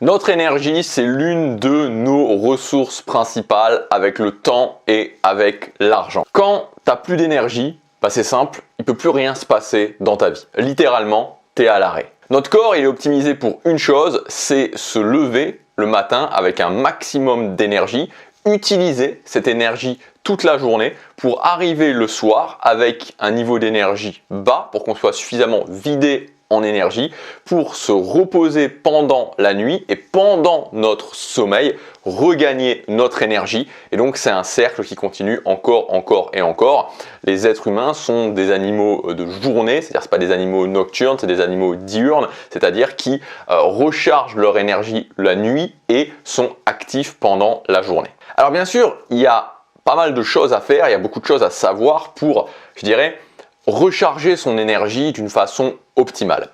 Notre énergie, c'est l'une de nos ressources principales avec le temps et avec l'argent. Quand tu n'as plus d'énergie, c'est simple, il ne peut plus rien se passer dans ta vie. Littéralement, tu es à l'arrêt. Notre corps, il est optimisé pour une chose, c'est se lever le matin avec un maximum d'énergie, utiliser cette énergie toute la journée pour arriver le soir avec un niveau d'énergie bas pour qu'on soit suffisamment vidé en énergie pour se reposer pendant la nuit et pendant notre sommeil regagner notre énergie. Et donc c'est un cercle qui continue encore et encore. Les êtres humains sont des animaux de journée, c'est-à-dire c'est pas des animaux nocturnes, c'est des animaux diurnes, c'est-à-dire qui rechargent leur énergie la nuit et sont actifs pendant la journée. Alors bien sûr, il y a pas mal de choses à faire, il y a beaucoup de choses à savoir pour, je dirais, recharger son énergie d'une façon optimale.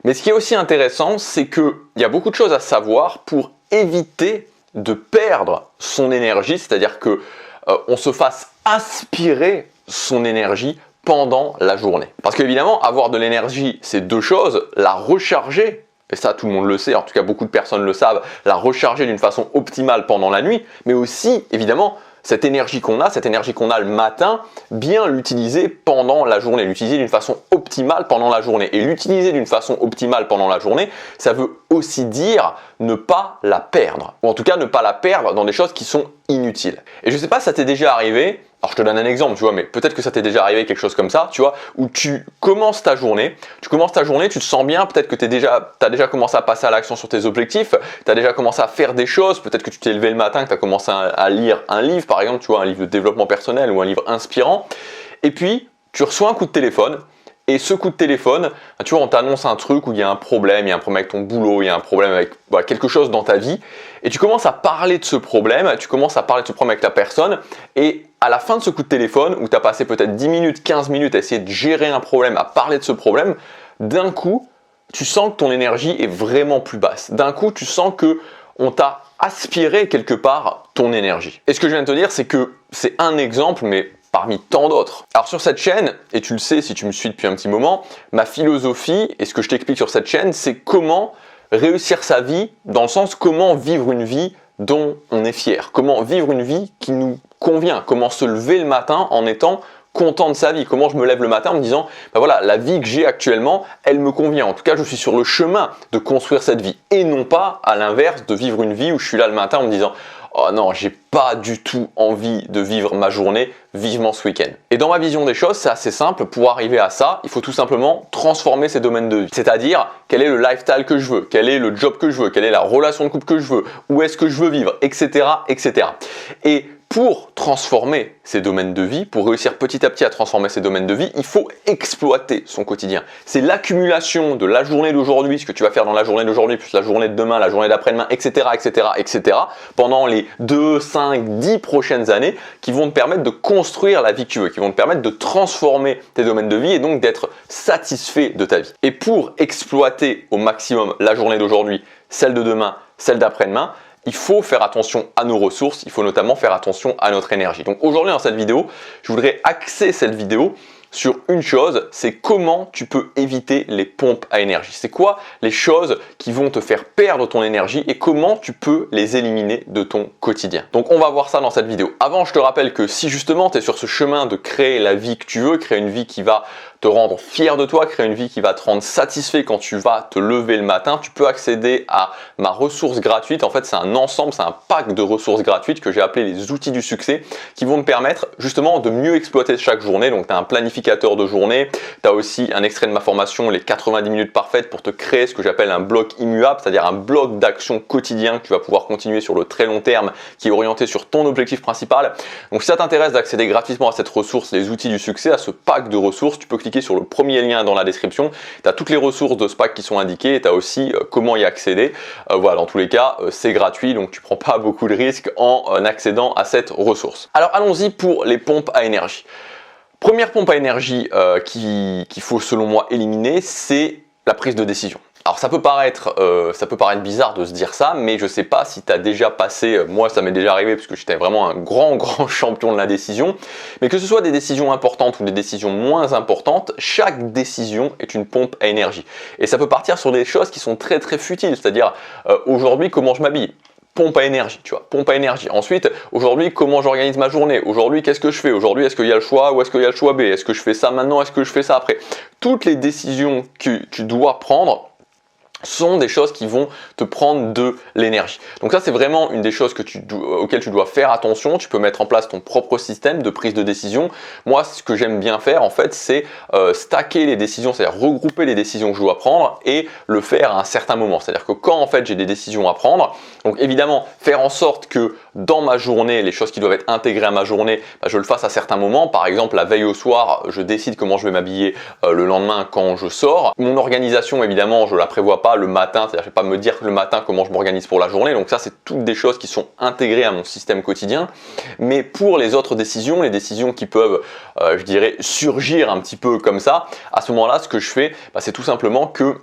Mais ce qui est aussi intéressant, c'est qu'il y a beaucoup de choses à savoir pour éviter de perdre son énergie, c'est-à-dire que on se fasse aspirer son énergie pendant la journée. Parce qu'évidemment, avoir de l'énergie, c'est deux choses, la recharger, et ça tout le monde le sait, en tout cas beaucoup de personnes le savent, la recharger d'une façon optimale pendant la nuit, mais aussi évidemment cette énergie qu'on a le matin, bien l'utiliser pendant la journée, l'utiliser d'une façon optimale pendant la journée. Et l'utiliser d'une façon optimale pendant la journée, ça veut aussi dire ne pas la perdre. Ou en tout cas, ne pas la perdre dans des choses qui sont inutiles. Et je ne sais pas si ça t'est déjà arrivé, alors je te donne un exemple, tu vois, mais peut-être que ça t'est déjà arrivé quelque chose comme ça, tu vois, où tu commences ta journée, tu te sens bien, peut-être que tu as déjà commencé à passer à l'action sur tes objectifs, tu as déjà commencé à faire des choses, peut-être que tu t'es levé le matin, que tu as commencé à lire un livre, par exemple, tu vois, un livre de développement personnel ou un livre inspirant, et puis tu reçois un coup de téléphone. Et ce coup de téléphone, tu vois, on t'annonce un truc où il y a un problème avec ton boulot, il y a un problème avec quelque chose dans ta vie, et tu commences à parler de ce problème, avec la personne, et à la fin de ce coup de téléphone, où tu as passé peut-être 10 minutes, 15 minutes à essayer de gérer un problème, à parler de ce problème, d'un coup, tu sens que ton énergie est vraiment plus basse. D'un coup, tu sens que on t'a aspiré quelque part ton énergie. Et ce que je viens de te dire, c'est que c'est un exemple, mais parmi tant d'autres. Alors sur cette chaîne, et tu le sais si tu me suis depuis un petit moment, ma philosophie et ce que je t'explique sur cette chaîne, c'est comment réussir sa vie, dans le sens comment vivre une vie dont on est fier, comment vivre une vie qui nous convient, comment se lever le matin en étant content de sa vie, comment je me lève le matin en me disant voilà, la vie que j'ai actuellement, elle me convient, en tout cas je suis sur le chemin de construire cette vie, et non pas à l'inverse de vivre une vie où je suis là le matin en me disant oh non, j'ai pas du tout envie de vivre ma journée, vivement ce week-end. Et dans ma vision des choses, c'est assez simple. Pour arriver à ça, il faut tout simplement transformer ces domaines de vie. C'est-à-dire, quel est le lifestyle que je veux, quel est le job que je veux, quelle est la relation de couple que je veux, où est-ce que je veux vivre, etc., etc. Et pour transformer ces domaines de vie, pour réussir petit à petit à transformer ces domaines de vie, il faut exploiter son quotidien. C'est l'accumulation de la journée d'aujourd'hui, ce que tu vas faire dans la journée d'aujourd'hui, plus la journée de demain, la journée d'après-demain, etc., etc., etc., pendant les 2, 5, 10 prochaines années, qui vont te permettre de construire la vie que tu veux, qui vont te permettre de transformer tes domaines de vie et donc d'être satisfait de ta vie. Et pour exploiter au maximum la journée d'aujourd'hui, celle de demain, celle d'après-demain, il faut faire attention à nos ressources, il faut notamment faire attention à notre énergie. Donc aujourd'hui dans cette vidéo, je voudrais axer cette vidéo sur une chose, c'est comment tu peux éviter les pompes à énergie. C'est quoi les choses qui vont te faire perdre ton énergie et comment tu peux les éliminer de ton quotidien. Donc on va voir ça dans cette vidéo. Avant, je te rappelle que si justement tu es sur ce chemin de créer la vie que tu veux, créer une vie qui va te rendre fier de toi, créer une vie qui va te rendre satisfait quand tu vas te lever le matin, tu peux accéder à ma ressource gratuite. En fait, c'est un ensemble, c'est un pack de ressources gratuites que j'ai appelé les outils du succès qui vont te permettre justement de mieux exploiter chaque journée. Donc, tu as un planificateur de journée, tu as aussi un extrait de ma formation, les 90 minutes parfaites pour te créer ce que j'appelle un bloc immuable, c'est-à-dire un bloc d'action quotidien que tu vas pouvoir continuer sur le très long terme qui est orienté sur ton objectif principal. Donc, si ça t'intéresse d'accéder gratuitement à cette ressource, les outils du succès, à ce pack de ressources, tu peux cliquer sur le premier lien dans la description. Tu as toutes les ressources de ce pack qui sont indiquées et tu as aussi comment y accéder. Voilà, dans tous les cas, c'est gratuit, donc tu prends pas beaucoup de risques en accédant à cette ressource. Alors allons-y pour les pompes à énergie. Première pompe à énergie qu'il faut selon moi éliminer, c'est la prise de décision. Alors ça peut paraître bizarre de se dire ça, mais je sais pas si tu as déjà passé, moi ça m'est déjà arrivé parce que j'étais vraiment un grand champion de la décision, mais que ce soit des décisions importantes ou des décisions moins importantes, chaque décision est une pompe à énergie. Et ça peut partir sur des choses qui sont très futiles, c'est-à-dire aujourd'hui comment je m'habille. Pompe à énergie, tu vois, pompe à énergie. Ensuite, aujourd'hui, comment j'organise ma journée? Aujourd'hui, qu'est-ce que je fais? Aujourd'hui, est-ce qu'il y a le choix A ou est-ce qu'il y a le choix B? Est-ce que je fais ça maintenant? Est-ce que je fais ça après? Toutes les décisions que tu dois prendre sont des choses qui vont te prendre de l'énergie. Donc ça, c'est vraiment une des choses auxquelles tu dois faire attention. Tu peux mettre en place ton propre système de prise de décision. Moi, ce que j'aime bien faire, en fait, c'est stacker les décisions, c'est-à-dire regrouper les décisions que je dois prendre et le faire à un certain moment. C'est-à-dire que quand, en fait, j'ai des décisions à prendre, donc évidemment, faire en sorte que dans ma journée, les choses qui doivent être intégrées à ma journée, je le fasse à certains moments. Par exemple, la veille au soir, je décide comment je vais m'habiller le lendemain quand je sors. Mon organisation, évidemment, je la prévois pas le matin, c'est-à-dire je ne vais pas me dire le matin comment je m'organise pour la journée, donc ça c'est toutes des choses qui sont intégrées à mon système quotidien. Mais pour les autres décisions, les décisions qui peuvent, je dirais, surgir un petit peu comme ça, à ce moment-là, ce que je fais, c'est tout simplement que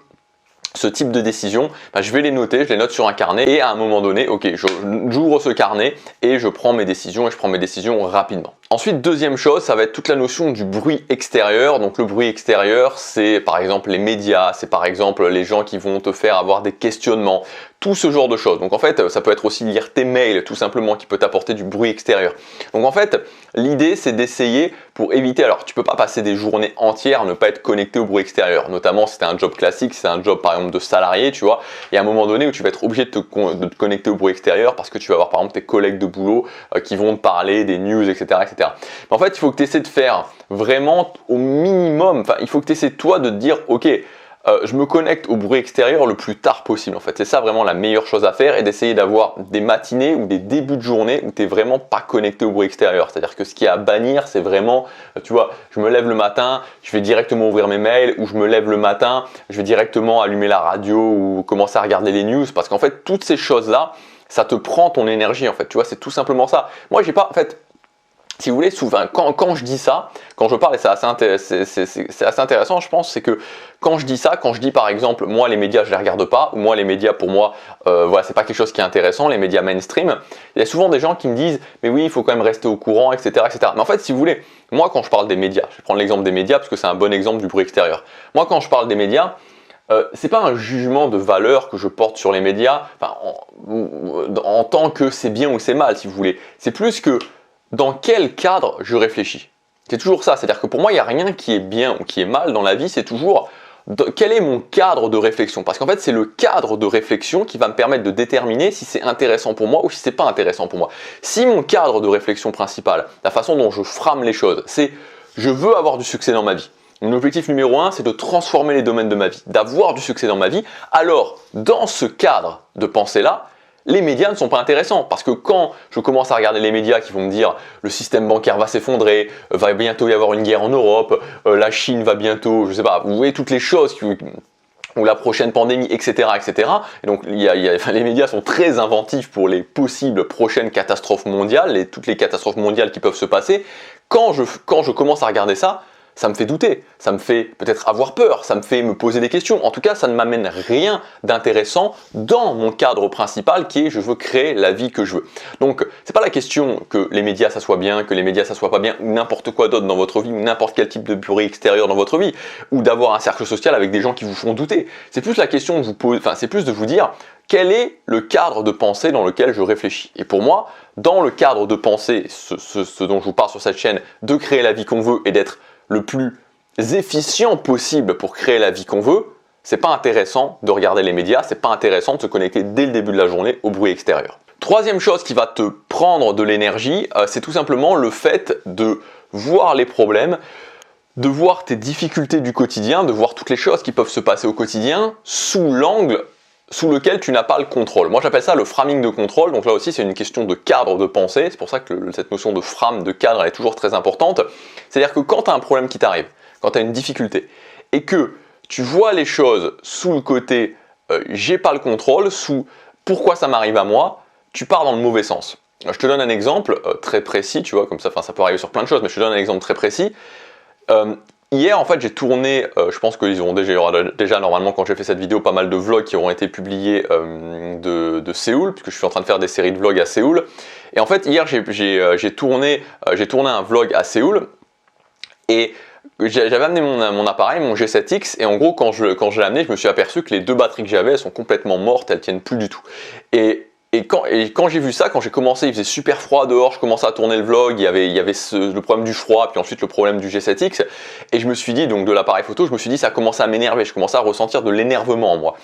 ce type de décision, je vais les noter, je les note sur un carnet et à un moment donné, ok, j'ouvre ce carnet et je prends mes décisions et je prends mes décisions rapidement. Ensuite, deuxième chose, ça va être toute la notion du bruit extérieur. Donc le bruit extérieur, c'est par exemple les médias, c'est par exemple les gens qui vont te faire avoir des questionnements, tout ce genre de choses. Donc en fait, ça peut être aussi lire tes mails, tout simplement, qui peut t'apporter du bruit extérieur. Donc en fait, l'idée, c'est d'essayer pour éviter, alors tu peux pas passer des journées entières à ne pas être connecté au bruit extérieur, notamment si c'est un job classique, si c'est un job par exemple de salarié, tu vois, il y a un moment donné où tu vas être obligé de te connecter au bruit extérieur parce que tu vas avoir par exemple tes collègues de boulot qui vont te parler des news, etc. Mais en fait, il faut que tu essaies de faire vraiment au minimum, il faut que tu essaies toi de te dire, ok, je me connecte au bruit extérieur le plus tard possible. En fait, c'est ça vraiment la meilleure chose à faire et d'essayer d'avoir des matinées ou des débuts de journée où tu n'es vraiment pas connecté au bruit extérieur. C'est-à-dire que ce qui est à bannir, c'est vraiment, tu vois, je me lève le matin, je vais directement ouvrir mes mails, ou je me lève le matin, je vais directement allumer la radio ou commencer à regarder les news, parce qu'en fait, toutes ces choses-là, ça te prend ton énergie. En fait, tu vois, c'est tout simplement ça. Moi, j'ai pas, en fait. Si vous voulez, souvent, quand je dis ça, quand je parle, et c'est assez intéressant, je pense, c'est que quand je dis ça, quand je dis par exemple, moi les médias je les regarde pas, ou moi les médias pour moi, voilà, c'est pas quelque chose qui est intéressant, les médias mainstream, il y a souvent des gens qui me disent, mais oui, il faut quand même rester au courant, etc., etc. Mais en fait, si vous voulez, moi quand je parle des médias, je vais prendre l'exemple des médias parce que c'est un bon exemple du bruit extérieur. Moi quand je parle des médias, c'est pas un jugement de valeur que je porte sur les médias, en tant que c'est bien ou c'est mal, si vous voulez. C'est plus que dans quel cadre je réfléchis. C'est toujours ça, c'est-à-dire que pour moi, il n'y a rien qui est bien ou qui est mal dans la vie, c'est toujours quel est mon cadre de réflexion. Parce qu'en fait, c'est le cadre de réflexion qui va me permettre de déterminer si c'est intéressant pour moi ou si c'est pas intéressant pour moi. Si mon cadre de réflexion principal, la façon dont je frame les choses, c'est je veux avoir du succès dans ma vie. Mon objectif numéro 1, c'est de transformer les domaines de ma vie, d'avoir du succès dans ma vie. Alors, dans ce cadre de pensée-là, les médias ne sont pas intéressants parce que quand je commence à regarder les médias qui vont me dire le système bancaire va s'effondrer, va bientôt y avoir une guerre en Europe, la Chine va bientôt, je sais pas, vous voyez toutes les choses ou la prochaine pandémie, etc., etc. Et donc les médias sont très inventifs pour les possibles prochaines catastrophes mondiales, toutes les catastrophes mondiales qui peuvent se passer. Quand je commence à regarder ça, ça me fait douter, ça me fait peut-être avoir peur, ça me fait me poser des questions. En tout cas, ça ne m'amène rien d'intéressant dans mon cadre principal qui est je veux créer la vie que je veux. Donc, c'est pas la question que les médias ça soit bien, que les médias ça soit pas bien, ou n'importe quoi d'autre dans votre vie, ou n'importe quel type de bruit extérieur dans votre vie, ou d'avoir un cercle social avec des gens qui vous font douter. C'est plus la question de vous poser, c'est plus de vous dire quel est le cadre de pensée dans lequel je réfléchis. Et pour moi, dans le cadre de pensée, ce dont je vous parle sur cette chaîne, de créer la vie qu'on veut et d'être le plus efficient possible pour créer la vie qu'on veut, c'est pas intéressant de regarder les médias, c'est pas intéressant de se connecter dès le début de la journée au bruit extérieur. Troisième chose qui va te prendre de l'énergie, c'est tout simplement le fait de voir les problèmes, de voir tes difficultés du quotidien, de voir toutes les choses qui peuvent se passer au quotidien sous l'angle sous lequel tu n'as pas le contrôle. Moi j'appelle ça le framing de contrôle, donc là aussi c'est une question de cadre de pensée, c'est pour ça que cette notion de frame, de cadre, elle est toujours très importante. C'est-à-dire que quand tu as un problème qui t'arrive, quand tu as une difficulté, et que tu vois les choses sous le côté j'ai pas le contrôle, sous pourquoi ça m'arrive à moi, tu pars dans le mauvais sens. Je te donne un exemple très précis, tu vois, comme ça, ça peut arriver sur plein de choses, mais je te donne un exemple très précis. Hier, en fait, j'ai tourné, je pense qu'il y aura déjà normalement quand j'ai fait cette vidéo pas mal de vlogs qui auront été publiés de Séoul, puisque je suis en train de faire des séries de vlogs à Séoul. Et en fait, hier, j'ai tourné un vlog à Séoul et j'avais amené mon appareil, mon G7X, et en gros, quand je l'ai amené, je me suis aperçu que les deux batteries que j'avais, elles sont complètement mortes, elles tiennent plus du tout. Et quand j'ai vu ça, quand j'ai commencé, il faisait super froid dehors, je commençais à tourner le vlog, il y avait le problème du froid, puis ensuite le problème du G7X, et je me suis dit, donc de l'appareil photo, je me suis dit, ça commençait à m'énerver, je commençais à ressentir de l'énervement en moi.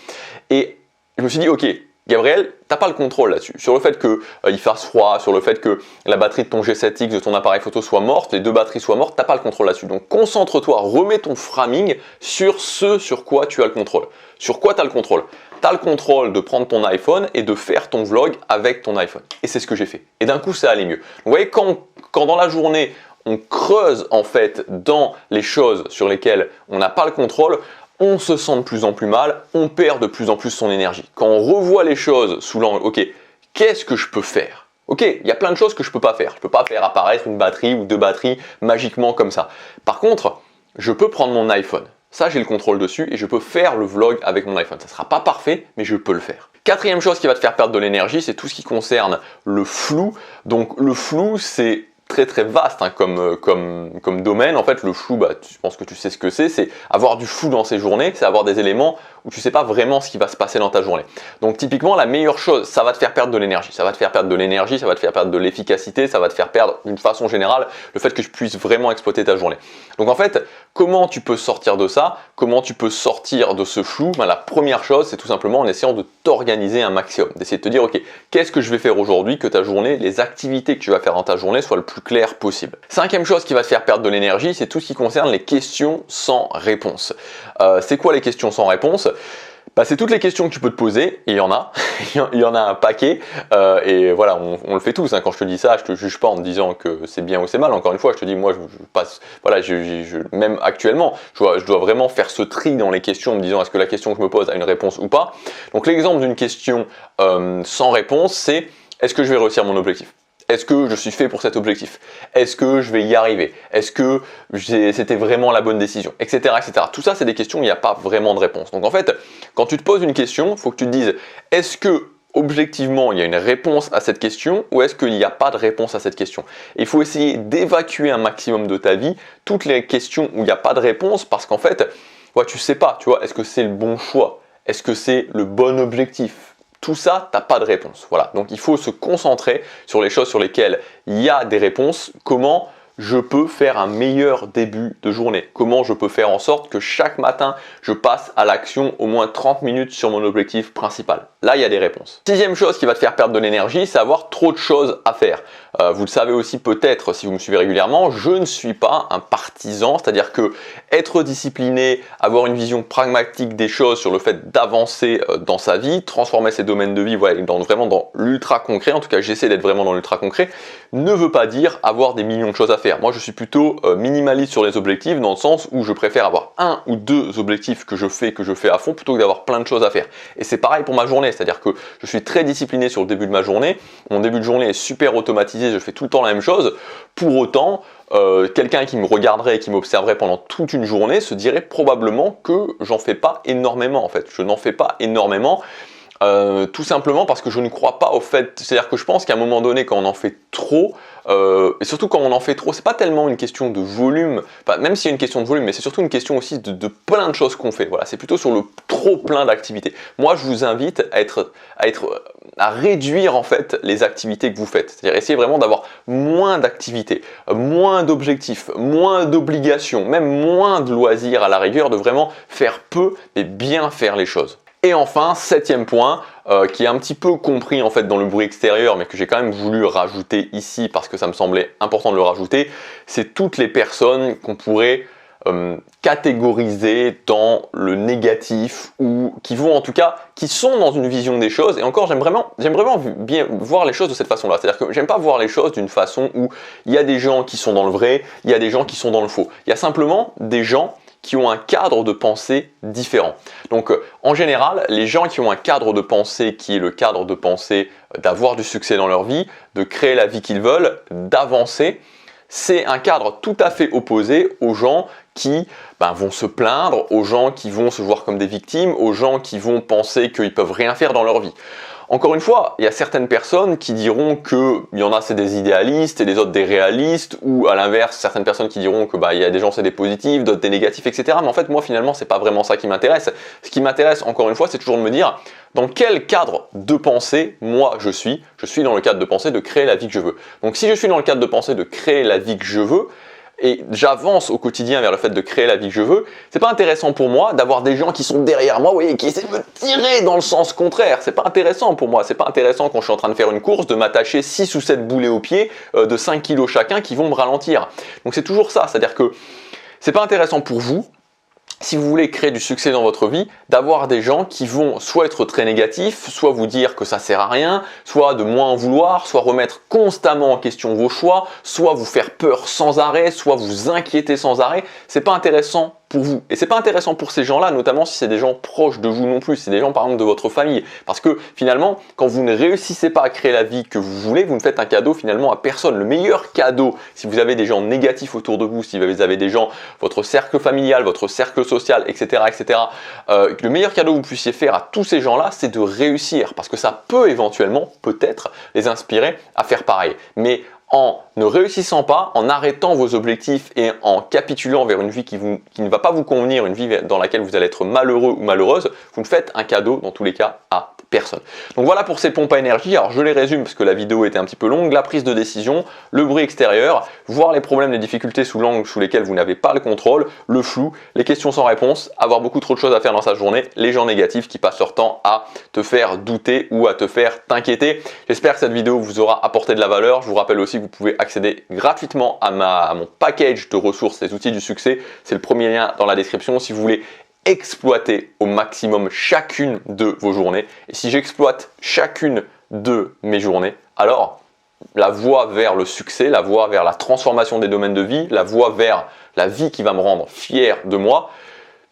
Et je me suis dit, ok, Gabriel, t'as pas le contrôle là-dessus. Sur le fait qu'il fasse froid, sur le fait que la batterie de ton G7X, de ton appareil photo soit morte, les deux batteries soient mortes, t'as pas le contrôle là-dessus. Donc concentre-toi, remets ton framing sur ce sur quoi tu as le contrôle. Sur quoi tu as le contrôle? Tu as le contrôle de prendre ton iPhone et de faire ton vlog avec ton iPhone. Et c'est ce que j'ai fait. Et d'un coup, ça allait mieux. Vous voyez, quand dans la journée, on creuse en fait dans les choses sur lesquelles on n'a pas le contrôle, on se sent de plus en plus mal, on perd de plus en plus son énergie. Quand on revoit les choses sous l'angle, ok, qu'est-ce que je peux faire? Ok, il y a plein de choses que je ne peux pas faire. Je ne peux pas faire apparaître une batterie ou deux batteries magiquement comme ça. Par contre, je peux prendre mon iPhone. Ça, j'ai le contrôle dessus et je peux faire le vlog avec mon iPhone. Ça ne sera pas parfait, mais je peux le faire. Quatrième chose qui va te faire perdre de l'énergie, c'est tout ce qui concerne le flou. Donc le flou, c'est très vaste hein, comme domaine. En fait, le flou, je pense que tu sais ce que c'est avoir du flou dans ses journées, c'est avoir des éléments où tu ne sais pas vraiment ce qui va se passer dans ta journée. Donc typiquement, la meilleure chose, ça va te faire perdre de l'énergie. Ça va te faire perdre de l'énergie, ça va te faire perdre de l'efficacité, ça va te faire perdre d'une façon générale le fait que tu puisses vraiment exploiter ta journée. Donc en fait, comment tu peux sortir de ça? Comment tu peux sortir de ce flou? La première chose, c'est tout simplement en essayant de t'organiser un maximum, d'essayer de te dire, ok, qu'est-ce que je vais faire aujourd'hui, que ta journée, les activités que tu vas faire dans ta journée soient le plus claires possible. Cinquième chose qui va te faire perdre de l'énergie, c'est tout ce qui concerne les questions sans réponse. C'est quoi les questions sans réponse? C'est toutes les questions que tu peux te poser, et il y en a, il y en a un paquet, et voilà, on le fait tous, hein. Quand je te dis ça, je te juge pas en te disant que c'est bien ou c'est mal, encore une fois, je te dis, moi, je passe, voilà, même actuellement, je dois vraiment faire ce tri dans les questions, en me disant, est-ce que la question que je me pose a une réponse ou pas? Donc l'exemple d'une question sans réponse, c'est, est-ce que je vais réussir mon objectif? Est-ce que je suis fait pour cet objectif? Est-ce que je vais y arriver? Est-ce que c'était vraiment la bonne décision? Etc. etc. Tout ça, c'est des questions où il n'y a pas vraiment de réponse. Donc en fait, quand tu te poses une question, il faut que tu te dises, est-ce que objectivement, il y a une réponse à cette question ou est-ce qu'il n'y a pas de réponse à cette question? Et il faut essayer d'évacuer un maximum de ta vie toutes les questions où il n'y a pas de réponse parce qu'en fait, tu ne sais pas, est-ce que c'est le bon choix? Est-ce que c'est le bon objectif? Tout ça, tu n'as pas de réponse. Voilà. Donc il faut se concentrer sur les choses sur lesquelles il y a des réponses. Comment je peux faire un meilleur début de journée? Comment je peux faire en sorte que chaque matin, je passe à l'action au moins 30 minutes sur mon objectif principal? Là, il y a des réponses. Sixième chose qui va te faire perdre de l'énergie, c'est avoir trop de choses à faire. Vous le savez aussi peut-être si vous me suivez régulièrement, je ne suis pas un partisan, c'est-à-dire que être discipliné, avoir une vision pragmatique des choses sur le fait d'avancer dans sa vie, transformer ses domaines de vie vraiment dans l'ultra concret, en tout cas j'essaie d'être vraiment dans l'ultra concret, ne veut pas dire avoir des millions de choses à faire. Moi je suis plutôt minimaliste sur les objectifs dans le sens où je préfère avoir un ou deux objectifs que je fais à fond plutôt que d'avoir plein de choses à faire. Et c'est pareil pour ma journée, c'est-à-dire que je suis très discipliné sur le début de ma journée, mon début de journée est super automatisé, je fais tout le temps la même chose. Pour autant, quelqu'un qui me regarderait et qui m'observerait pendant toute une journée se dirait probablement que j'en fais pas énormément en fait. Je n'en fais pas énormément. Tout simplement parce que je ne crois pas au fait, c'est-à-dire que je pense qu'à un moment donné quand on en fait trop, et surtout quand on en fait trop, c'est pas tellement une question de volume, même s'il y a une question de volume, mais c'est surtout une question aussi de plein de choses qu'on fait, voilà, c'est plutôt sur le trop plein d'activités. Moi je vous invite à réduire en fait les activités que vous faites, c'est-à-dire essayer vraiment d'avoir moins d'activités, moins d'objectifs, moins d'obligations, même moins de loisirs à la rigueur, de vraiment faire peu mais bien faire les choses. Et enfin, septième point, qui est un petit peu compris en fait dans le bruit extérieur, mais que j'ai quand même voulu rajouter ici parce que ça me semblait important de le rajouter, c'est toutes les personnes qu'on pourrait catégoriser dans le négatif ou qui vont en tout cas, qui sont dans une vision des choses. Et encore, j'aime vraiment bien voir les choses de cette façon-là. C'est-à-dire que j'aime pas voir les choses d'une façon où il y a des gens qui sont dans le vrai, il y a des gens qui sont dans le faux. Il y a simplement des gens qui ont un cadre de pensée différent. Donc en général, les gens qui ont un cadre de pensée qui est le cadre de pensée d'avoir du succès dans leur vie, de créer la vie qu'ils veulent, d'avancer, c'est un cadre tout à fait opposé aux gens qui vont se plaindre, aux gens qui vont se voir comme des victimes, aux gens qui vont penser qu'ils peuvent rien faire dans leur vie. Encore une fois, il y a certaines personnes qui diront qu'il y en a c'est des idéalistes et les autres des réalistes, ou à l'inverse, certaines personnes qui diront que il y a des gens c'est des positifs, d'autres des négatifs, etc. Mais en fait, moi finalement, c'est pas vraiment ça qui m'intéresse. Ce qui m'intéresse, encore une fois, c'est toujours de me dire dans quel cadre de pensée moi je suis. Je suis dans le cadre de pensée de créer la vie que je veux. Donc si je suis dans le cadre de pensée de créer la vie que je veux, et j'avance au quotidien vers le fait de créer la vie que je veux, c'est pas intéressant pour moi d'avoir des gens qui sont derrière moi, vous voyez, qui essaient de me tirer dans le sens contraire. C'est pas intéressant pour moi, c'est pas intéressant quand je suis en train de faire une course de m'attacher 6 ou 7 boulets aux pieds de 5 kilos chacun qui vont me ralentir. Donc c'est toujours ça, c'est-à-dire que c'est pas intéressant pour vous, si vous voulez créer du succès dans votre vie, d'avoir des gens qui vont soit être très négatifs, soit vous dire que ça sert à rien, soit de moins en vouloir, soit remettre constamment en question vos choix, soit vous faire peur sans arrêt, soit vous inquiéter sans arrêt. C'est pas intéressant pour vous. Et c'est pas intéressant pour ces gens-là, notamment si c'est des gens proches de vous non plus, c'est des gens par exemple de votre famille. Parce que finalement, quand vous ne réussissez pas à créer la vie que vous voulez, vous ne faites un cadeau finalement à personne. Le meilleur cadeau, si vous avez des gens négatifs autour de vous, si vous avez des gens, votre cercle familial, votre cercle social, etc., etc., le meilleur cadeau que vous puissiez faire à tous ces gens-là, c'est de réussir. Parce que ça peut éventuellement, peut-être, les inspirer à faire pareil. Mais en ne réussissant pas, en arrêtant vos objectifs et en capitulant vers une vie qui ne va pas vous convenir, une vie dans laquelle vous allez être malheureux ou malheureuse, vous ne faites un cadeau dans tous les cas à personne. Donc voilà pour ces pompes à énergie. Alors je les résume parce que la vidéo était un petit peu longue. La prise de décision, le bruit extérieur, voir les problèmes, les difficultés sous l'angle sous lesquels vous n'avez pas le contrôle, le flou, les questions sans réponse, avoir beaucoup trop de choses à faire dans sa journée, les gens négatifs qui passent leur temps à te faire douter ou à te faire t'inquiéter. J'espère que cette vidéo vous aura apporté de la valeur. Je vous rappelle aussi que vous pouvez accéder gratuitement à mon package de ressources, les outils du succès. C'est le premier lien dans la description si vous voulez exploiter au maximum chacune de vos journées. Et si j'exploite chacune de mes journées, alors la voie vers le succès, la voie vers la transformation des domaines de vie, la voie vers la vie qui va me rendre fier de moi,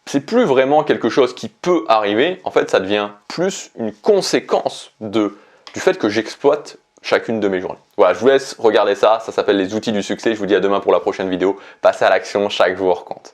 c'est plus vraiment quelque chose qui peut arriver. En fait, ça devient plus une conséquence du fait que j'exploite chacune de mes journées. Voilà, je vous laisse regarder ça. Ça s'appelle les outils du succès. Je vous dis à demain pour la prochaine vidéo. Passez à l'action, chaque jour compte.